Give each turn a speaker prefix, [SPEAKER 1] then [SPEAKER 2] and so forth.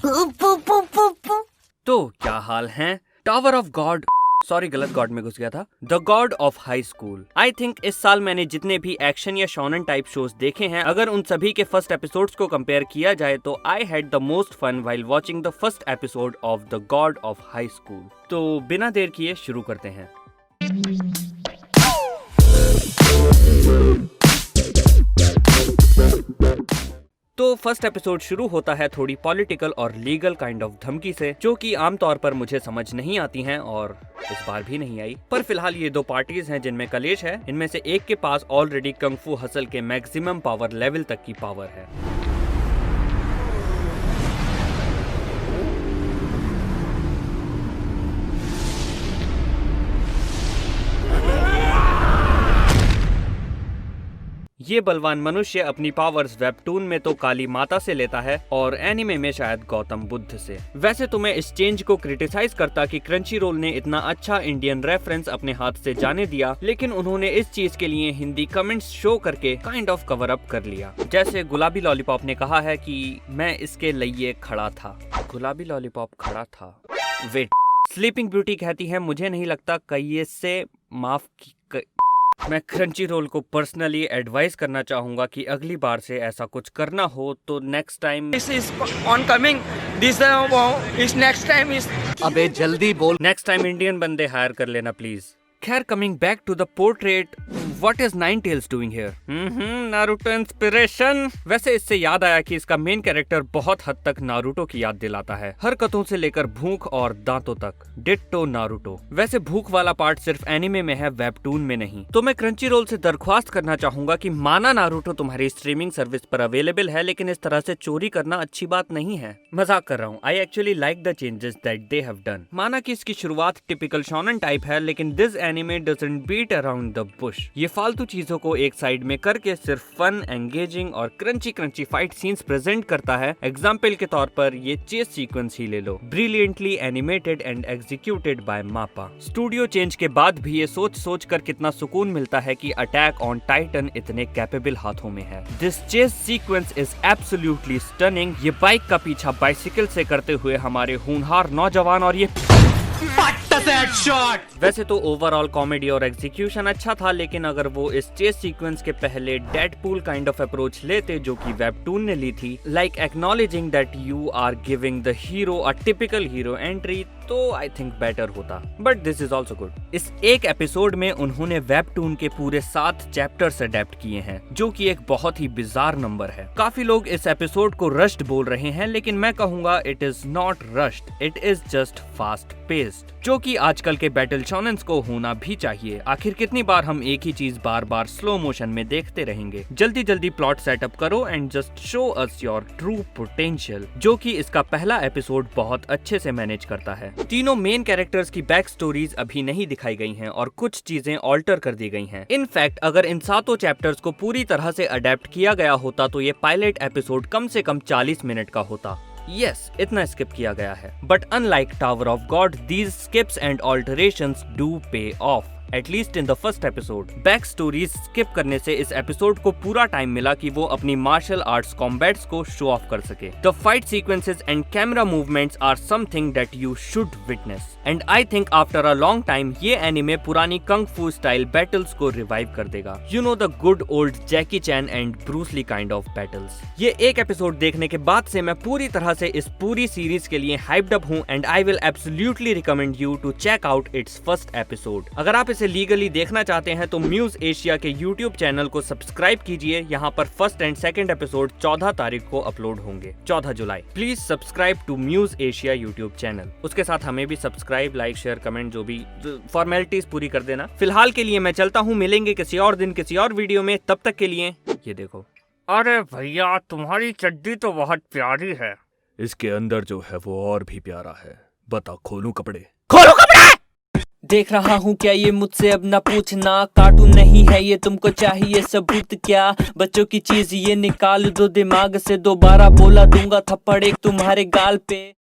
[SPEAKER 1] तो क्या हाल है? टावर ऑफ गॉड, सॉरी गलत गॉड में घुस गया था। The God of High school. I think इस साल मैंने जितने भी एक्शन या शोनन टाइप शोज देखे हैं, अगर उन सभी के फर्स्ट एपिसोड्स को कंपेयर किया जाए तो I had the most fun while watching the first episode of the God of High School. तो बिना देर किए शुरू करते हैं। तो फर्स्ट एपिसोड शुरू होता है थोड़ी पॉलिटिकल और लीगल काइंड ऑफ धमकी से, जो कि आमतौर पर मुझे समझ नहीं आती हैं और इस बार भी नहीं आई। पर फिलहाल ये दो पार्टीज हैं जिनमें कलेश है। इनमें से एक के पास ऑलरेडी कंग फू हसल के मैक्सिमम पावर लेवल तक की पावर है। ये बलवान मनुष्य अपनी पावर्स वेबटून में तो काली माता से लेता है और एनिमे में शायद गौतम बुद्ध से। वैसे तो मैं इस चेंज को क्रिटिसाइज करता कि क्रंची रोल ने इतना अच्छा इंडियन रेफरेंस अपने हाथ से जाने दिया, लेकिन उन्होंने इस चीज के लिए हिंदी कमेंट्स शो करके काइंड ऑफ कवर अप कर लिया। जैसे गुलाबी लॉलीपॉप ने कहा है कि मैं इसके लिए खड़ा था। गुलाबी लॉलीपॉप खड़ा था? वेट, स्लीपिंग ब्यूटी कहती है मुझे नहीं लगता कई से माफ मैं क्रंची रोल को पर्सनली एडवाइस करना चाहूंगा कि अगली बार से ऐसा कुछ करना हो तो नेक्स्ट टाइम
[SPEAKER 2] अबे जल्दी बोल।
[SPEAKER 1] नेक्स्ट टाइम इंडियन बंदे हायर कर लेना प्लीज। खैर, coming back to the portrait, what is nine tails doing here? Naruto inspiration. वैसे इससे याद आया कि इसका मेन कैरेक्टर बहुत हद तक नारुतो की याद दिलाता है, हरकतों से लेकर भूख और दांतों तक। Ditto Naruto. वैसे भूख वाला पार्ट सिर्फ एनिमे में है, वेबटून में नहीं। तो मैं क्रंची रोल से दरख्वास्त करना चाहूंगा कि माना नारुतो तुम्हारी स्ट्रीमिंग सर्विस पर अवेलेबल है, लेकिन इस तरह से चोरी करना अच्छी बात नहीं है। मजाक कर रहा हूँ। I actually like the changes that they have done. माना कि इसकी शुरुआत टिपिकल शोनन टाइप है, लेकिन this anime doesn't beat around the bush. ये फालतू चीजों को एक साइड में करके सिर्फ फन, एंगेजिंग और क्रंची फाइट सीन्स प्रेजेंट करता है। एग्जाम्पल के तौर पर ये चेस सीक्वेंस ही ले लो, brilliantly animated and executed by MAPPA. Studio change के बाद भी ये सोच कर कितना सुकून मिलता है कि अटैक ऑन टाइटन इतने कैपेबल हाथों में है। This chess sequence is absolutely stunning. ये बाइक का पीछा बाइसिकल से करते हुए हमारे होनहार नौजवान, और ये वैसे तो ओवरऑल कॉमेडी और एग्जीक्यूशन अच्छा था, लेकिन अगर वो इस चेस सीक्वेंस के पहले डेडपूल काइंड ऑफ अप्रोच लेते जो कि वेबटून ने ली थी, like acknowledging that you are giving the hero a typical hero entry, तो आई थिंक बेटर होता। But this is also good. इस एक एपिसोड में उन्होंने वेबटून के पूरे 7 चैप्टर्स अडेप्ट किए हैं, जो कि एक बहुत ही बिजार नंबर है। काफी लोग इस एपिसोड को रश्ड बोल रहे हैं, लेकिन मैं कहूंगा it is not rushed, it is just fast paced, जो कि आजकल के बैटल शोनेन्स को होना भी चाहिए। आखिर कितनी बार हम एक ही चीज बार बार स्लो मोशन में देखते रहेंगे? जल्दी जल्दी प्लॉट सेटअप करो and just show us your true potential, जो कि इसका पहला एपिसोड बहुत अच्छे से मैनेज करता है। तीनों मेन कैरेक्टर्स की बैक स्टोरीज अभी नहीं दिखाई गई हैं और कुछ चीजें ऑल्टर कर दी गई हैं। इनफैक्ट अगर इन 7 चैप्टर्स को पूरी तरह से अडेप्ट किया गया होता तो ये पायलट एपिसोड कम से कम 40 मिनट का होता। यस, इतना स्किप किया गया है, but unlike Tower of God, these skips and alterations do pay off, at least in the first episode. Back stories skip करने से इस एपिसोड को पूरा टाइम मिला कि वो अपनी मार्शल आर्ट्स कॉम्बैट्स को शो ऑफ कर सके। The fight sequences and camera movements are something that you should witness, and I think after a long time ये एनिमे पुरानी कंग फू स्टाइल बैटल्स को रिवाइव कर देगा। You know, the good old Jackie Chan and Bruce Lee kind of battles. ये एक episode देखने के बाद से मैं पूरी तरह से इस पूरी सीरीज के लिए हाइप्ड अप हूँ, and I will absolutely recommend you to check out its first episode. अगर आप लीगली देखना चाहते हैं तो म्यूज एशिया के यूट्यूब चैनल को सब्सक्राइब कीजिए। यहाँ पर फर्स्ट एंड सेकंड एपिसोड 14 तारीख को अपलोड होंगे, 14 जुलाई। Please subscribe to Muse Asia YouTube channel. उसके साथ हमें भी सब्सक्राइब, लाइक, शेयर, कमेंट, जो भी फॉर्मेलिटीज पूरी कर देना। फिलहाल के लिए मैं चलता हूँ, मिलेंगे किसी और दिन किसी और वीडियो में। तब तक के लिए ये देखो।
[SPEAKER 3] अरे भैया, तुम्हारी चड्डी तो बहुत प्यारी है।
[SPEAKER 4] इसके अंदर जो है वो और भी प्यारा है। बता, खोलूं कपड़े?
[SPEAKER 3] खोलो कपड़े।
[SPEAKER 5] देख रहा हूँ क्या ये मुझसे अब ना पूछना, कार्टून नहीं है ये, तुमको चाहिए सबूत क्या? बच्चों की चीज ये निकाल दो दिमाग से, दोबारा बोला दूंगा थप्पड़ एक तुम्हारे गाल पे।